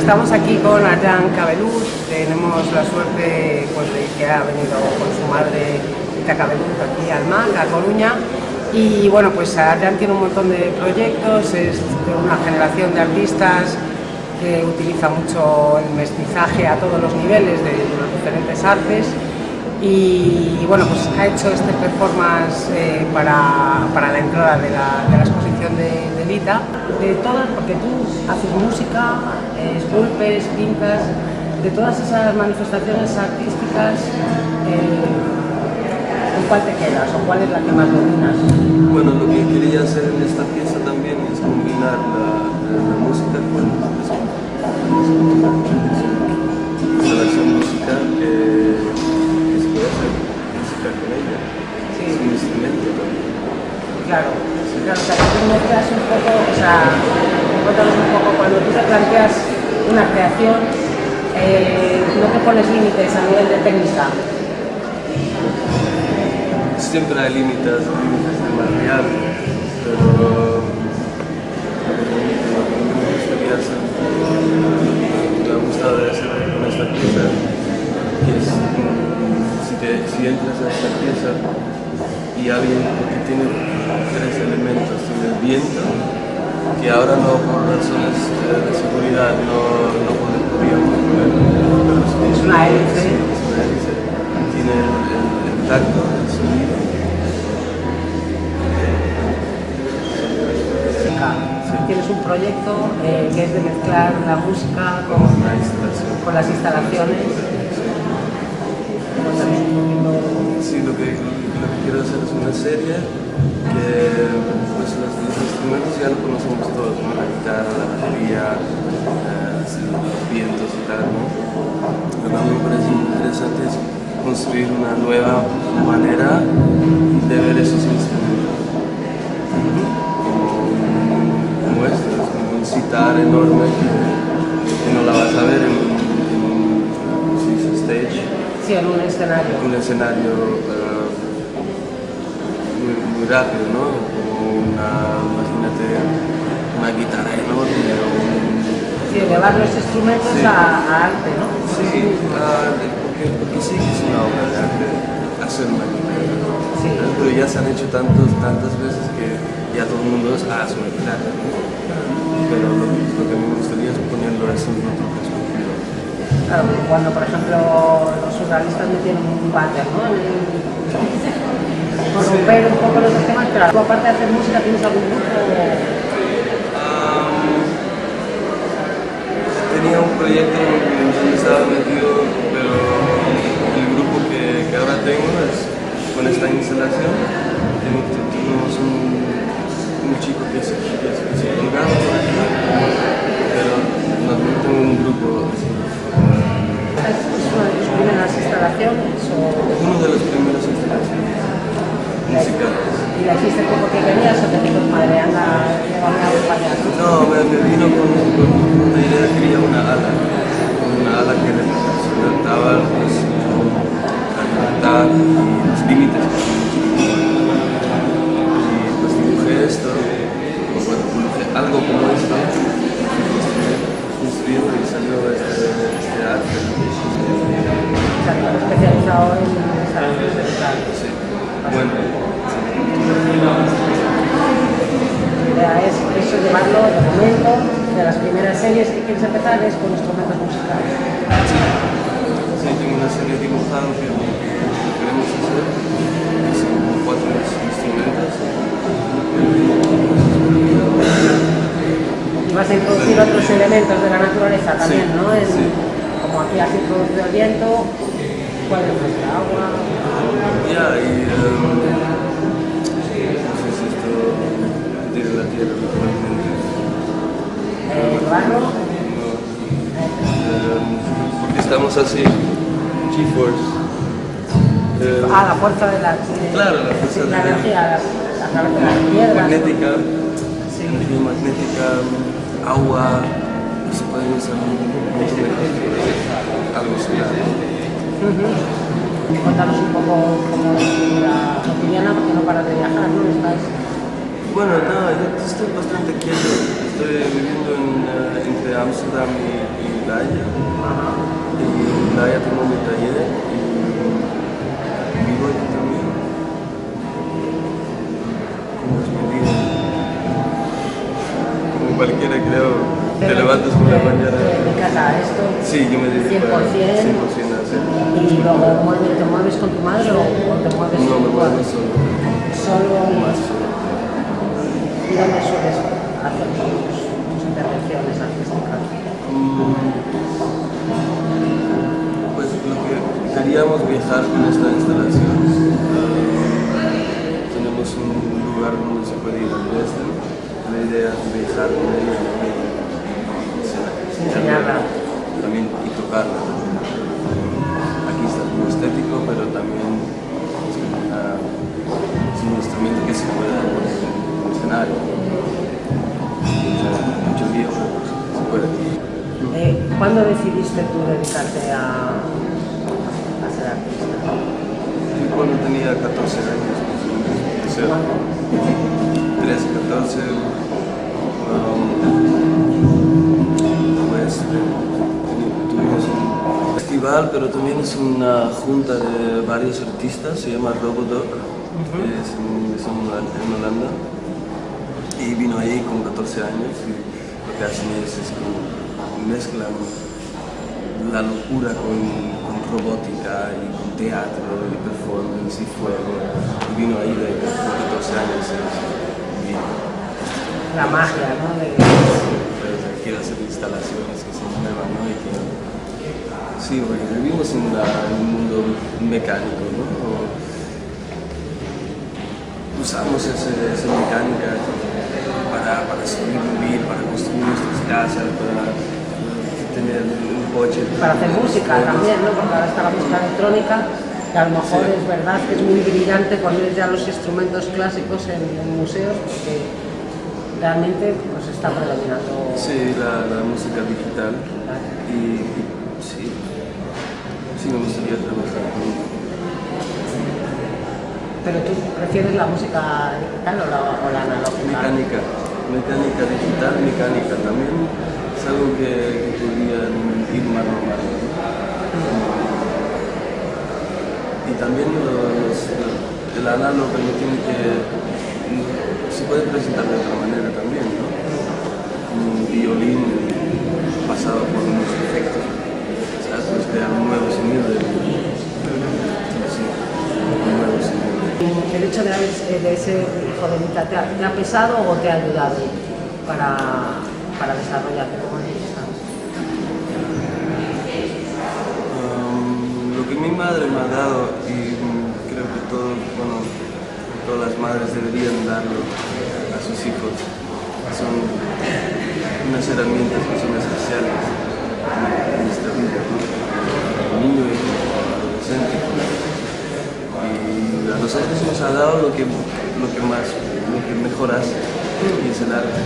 estamos aquí con Arjan Cabeluz. Tenemos la suerte pues, de que ha venido con su madre Rita Cabeluz aquí al MAC, a Coruña. Y bueno, pues Arjan tiene un montón de proyectos, es de una generación de artistas que utiliza mucho el mestizaje a todos los niveles de las diferentes artes. Y bueno, pues ha hecho este performance para la entrada de la exposición de Lita. De todas, porque tú haces música, esculpes, pintas, de todas esas manifestaciones artísticas, ¿con cuál te quedas o cuál es la que más dominas? Bueno, lo que quería hacer en esta pieza también es combinar la música con la música que se puede hacer música con ella. Sí. Es un instrumento también. Claro, claro, o sea, que tú mezclas un poco, o sea, cuéntanos un poco, cuando tú te planteas una creación, no te pones límites a nivel de técnica. Siempre hay límites de material, pero lo que me gustaría hacer, me ha gustado de hacer con esta pieza, es si entras a esta pieza y alguien que tiene tres elementos, tiene el viento, que ahora no por razones de seguridad no podíamos poner, pero es una hélice. Tiene el tacto, el sonido. Tienes un proyecto que es de mezclar la música con las instalaciones. Sí, lo que quiero hacer es una serie que pues, los instrumentos ya lo conocemos todos, ¿no? La guitarra, la batería, los vientos y tal, ¿no? Lo que a mí me parece interesante es construir una nueva manera de ver esos instrumentos. Como esto, es como un sitar enorme que no la vas a ver en un stage. Sí, en un escenario. Un escenario muy rápido, ¿no? Como imagínate, una guitarra enorme. Sí, elevar los instrumentos sí. a arte, ¿no? Sí, porque sí que es una obra de arte hacer una guitarra. Sí. Pero ya se han hecho tantas veces que ya todo el mundo hace una guitarra, ¿no? Pero lo que me gustaría es ponerlo eso en otro perspectiva. Claro, cuando por ejemplo los surrealistas metieron un váter, ¿no? Por romper un poco los esquemas, pero tú aparte de hacer música, ¿tienes algún grupo? Tenía un proyecto en el que estaba metido, pero el grupo que ahora tengo es con esta instalación. Tenemos un chico que se colgaba por aquí, pero no tengo un grupo así. ¿Es una de tus primeras instalaciones? Uno de los primeros instalaciones musicales. ¿Y la hiciste como que querías o te dijo tu madre, anda, llévame a acompañar? No, me vino con una idea, quería una ala que representaba pues, la libertad y los límites. Y pues dibujé esto, dibujé algo como esto, construido y salió este arte. Especializado en instalaciones de metal. Sí, bueno. La idea es eso, llevarlo de momento, de las primeras series que quieres empezar es con instrumentos musicales. Sí, tengo una serie dibujada que queremos hacer, que son 4 instrumentos. Y vas a introducir otros elementos de la naturaleza también, sí, ¿no? Sí. Como aquí has introducido el viento, ¿cuál es el agua? Ya, y la tierra literalmente. ¿El barro? No. Porque estamos así, G-Force. La fuerza de la... Claro, la fuerza de la energía a través de las piedras. Magnética, sí. Energía magnética, agua, se pueden usar mucho mejor, algo solar. Cuéntanos un poco cómo es tu vida cotidiana, porque no paras de viajar, ¿no? Bueno, no, yo estoy bastante quieto. estoy viviendo entre Ámsterdam y La Haya. Y en La Haya tengo mi taller y vivo aquí también. Como es mi vida. Como cualquiera creo, te levantas por la mañana. ¿Te dedicas a esto? Sí, yo me dedico 100%. 100% a hacer. ¿Y luego te mueves con tu madre o te mueves No, me igual? muevo solo. Solo Más solo. ¿Y dónde sueles hacer tus intervenciones artísticas? Pues lo que queríamos viajar con esta instalación. Tenemos un lugar donde se puede ir a Dresden. La idea es viajar con ella y Enseñarla. también y tocarla. Aquí está muy estético, pero también es un instrumento que se puede poner en un escenario. Mucho viejo, se puede. ¿Cuándo decidiste tú dedicarte a ser artista? Fui cuando tenía 14 años, o sea, 13, 14, pues tuvimos un festival, pero también es una junta de varios artistas, se llama Robodoc, es en Holanda, y vino ahí con 14 años y lo que hacen es como mezclan la locura con robótica y con teatro y performance y fuego. Y vino ahí de 14 años y La magia, ¿no? quiero hacer instalaciones que se muevan, ¿no? Y que, sí, porque vivimos en un mundo mecánico, ¿no? Usamos esa mecánica para sobrevivir, para construir nuestras casas, para tener un coche. Para hacer música también, ¿no? Porque ahora está la música electrónica, que a lo mejor Sí. es verdad que es muy brillante cuando ves ya los instrumentos clásicos en museos, porque realmente pues está predominando. Sí, la música digital. Y sí, me gustaría trabajar con. Pero tú prefieres la música digital o la analógica? Mecánica digital, mecánica también es algo que podría ir mano a mano. Y también el análogo no tiene se puede presentar de otra manera también, ¿no? Un violín pasado por unos efectos, ¿sabes? Puedes crear un nuevo sonido un nuevo sonido. ¿El hecho de ser hijo de Mita te ha pesado o te ha ayudado para desarrollarte como artista? Lo que mi madre me ha dado, y creo que todas las madres deberían darlo a sus hijos, son unas herramientas que son especiales en esta vida, ¿no? El niño y el adolescente. Y a nosotros nos ha dado lo que mejor hace, y es el arte.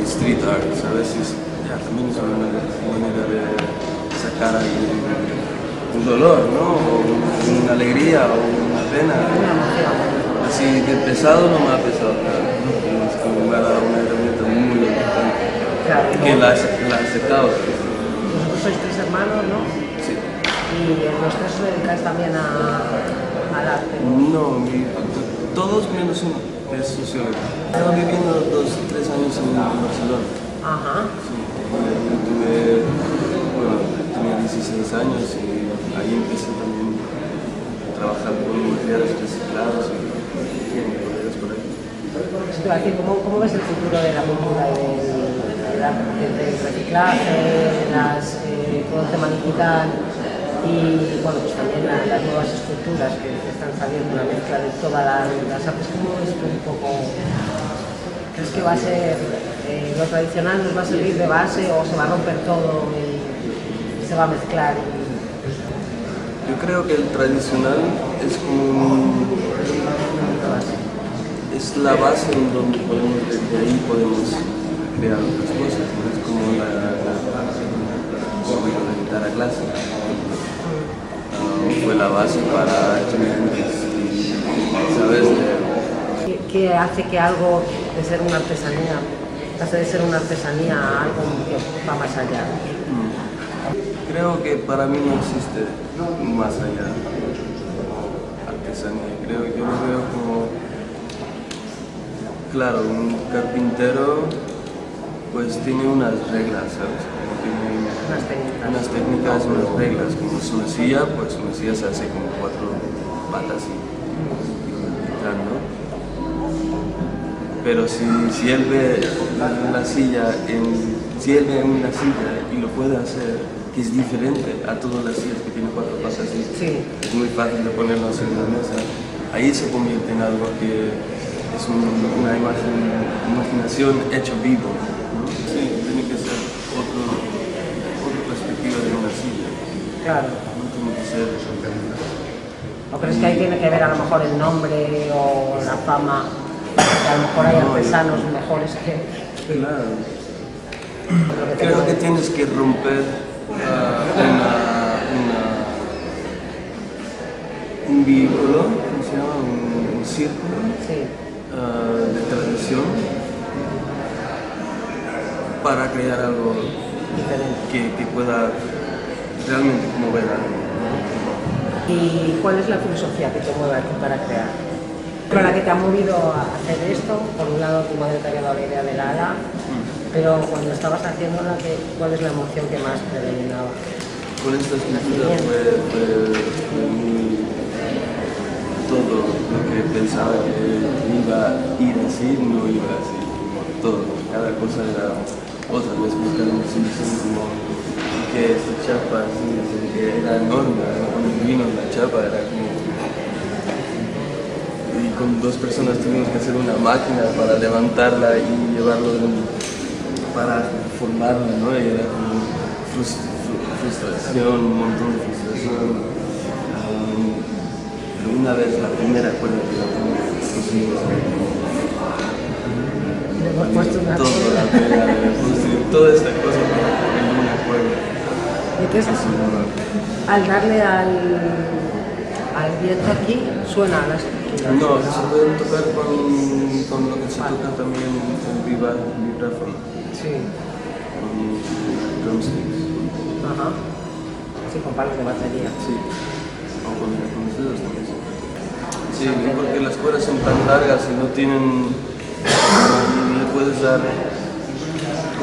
Street art, ¿sabes? También es una manera de sacar ahí un dolor, ¿no? O una alegría o una pena. Así de pesado no me ha pesado nada, ¿no? Es como me ha dado una herramienta muy importante. Claro, Que la ha secado. Vosotros sois 3 hermanos, ¿no? Sí. Y los 3 os dedicáis también al arte. No, todos menos uno, que es sociólogo. Estaba viviendo 2-3 años en Barcelona. Ajá. Sí, tenía 16 años y ahí empecé también a trabajar con materiales reciclados y colegas por ahí. ¿Cómo ves el futuro de la cultura del reciclaje, todo el tema digital y bueno, pues también las nuevas estructuras que están saliendo, la mezcla de todas las artes? ¿Cómo ves tú un poco? ¿Crees que va a ser lo tradicional nos va a servir de base o se va a romper todo y se va a mezclar? Yo creo que el tradicional es como es la base en donde desde ahí podemos crear otras cosas, ¿no? Es como la guitarra clásica. Fue la base para Jimi Hendrix, ¿sabes? ¿Qué hace que algo de ser una artesanía, pasa de ser una artesanía a algo que va más allá. Creo que para mí no existe más allá artesanía. Yo lo veo como, claro, un carpintero pues tiene unas reglas, ¿sabes? Tiene unas técnicas, unas reglas. Como una silla, pues una silla se hace con 4 patas y tal, ¿no? Pero si él ve la silla si él ve una silla y lo puede hacer, que es diferente a todas las sillas que tienen 4 patas, es muy fácil de ponerlo así en la mesa. Ahí se convierte en algo que es una imaginación hecho vivo, ¿no? Sí, tiene que ser otra perspectiva de una silla. Claro. No tiene que ser exactamente. ¿O crees que ahí tiene que ver a lo mejor el nombre o la fama? Que a lo mejor hay artesanos mejores que... Claro. Creo que tienes que romper un vínculo, ¿cómo se llama? Un círculo de tradición para crear algo que pueda realmente mover algo. ¿Y cuál es la filosofía que te mueve a ti para crear? ¿Con la que te ha movido a hacer esto? Por un lado, tu madre te había dado la idea de la ala, pero cuando estabas haciéndola, ¿cuál es la emoción que más predominaba? Con esta escultura fue muy todo lo que pensaba que iba a ir así, no iba así. Todo, cada cosa era otra vez buscando una solución como que esta chapa así, que era enorme, cuando vino la chapa era como... Y con 2 personas tuvimos que hacer una máquina para levantarla y llevarlo para formarla, ¿no? Y era como frustración, un montón de frustración. Pero una vez, la primera cuerda que la pusimos, toda esta cosa en una cuerda. ¿Y qué es eso? Al darle al viento aquí, suena a las esquinas. No, se pueden tocar con lo que se toca también en vibráfono. Sí. Con drumsticks. Ajá. Sí, con palos de batería. Sí. O con los dedos también. Sí, porque las cuerdas son tan largas y no tienen... y le puedes dar...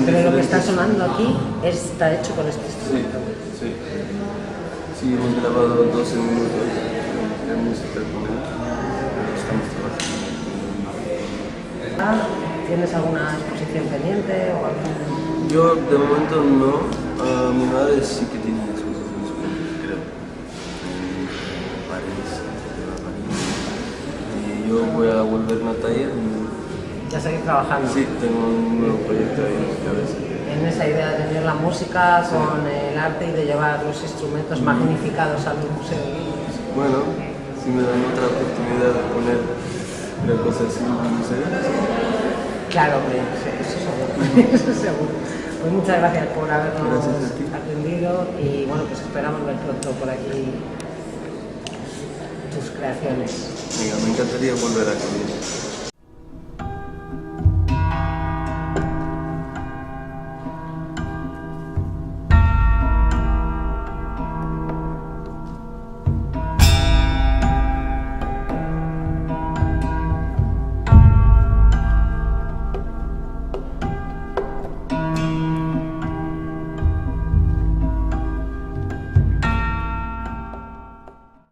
Pero lo que está sonando aquí está hecho con este instrumento. Sí. Sí, hemos grabado 12 minutos de música con él. Estamos trabajando. ¿Tienes alguna exposición pendiente o algún...? Yo de momento no. Mi madre sí que tiene exposiciones pendientes, creo. En París. Y yo voy a volverme a taller. ¿Ya seguir trabajando? Sí, tengo un nuevo proyecto ahí en mi cabeza. En esa idea de tener la música con el arte y de llevar los instrumentos magnificados al museo. Bueno, si me dan otra oportunidad de poner cosas así en el museo. Claro, hombre, eso seguro. Eso seguro. Pues muchas gracias por habernos atendido y bueno, pues esperamos ver pronto por aquí tus creaciones. Venga, me encantaría volver a comer.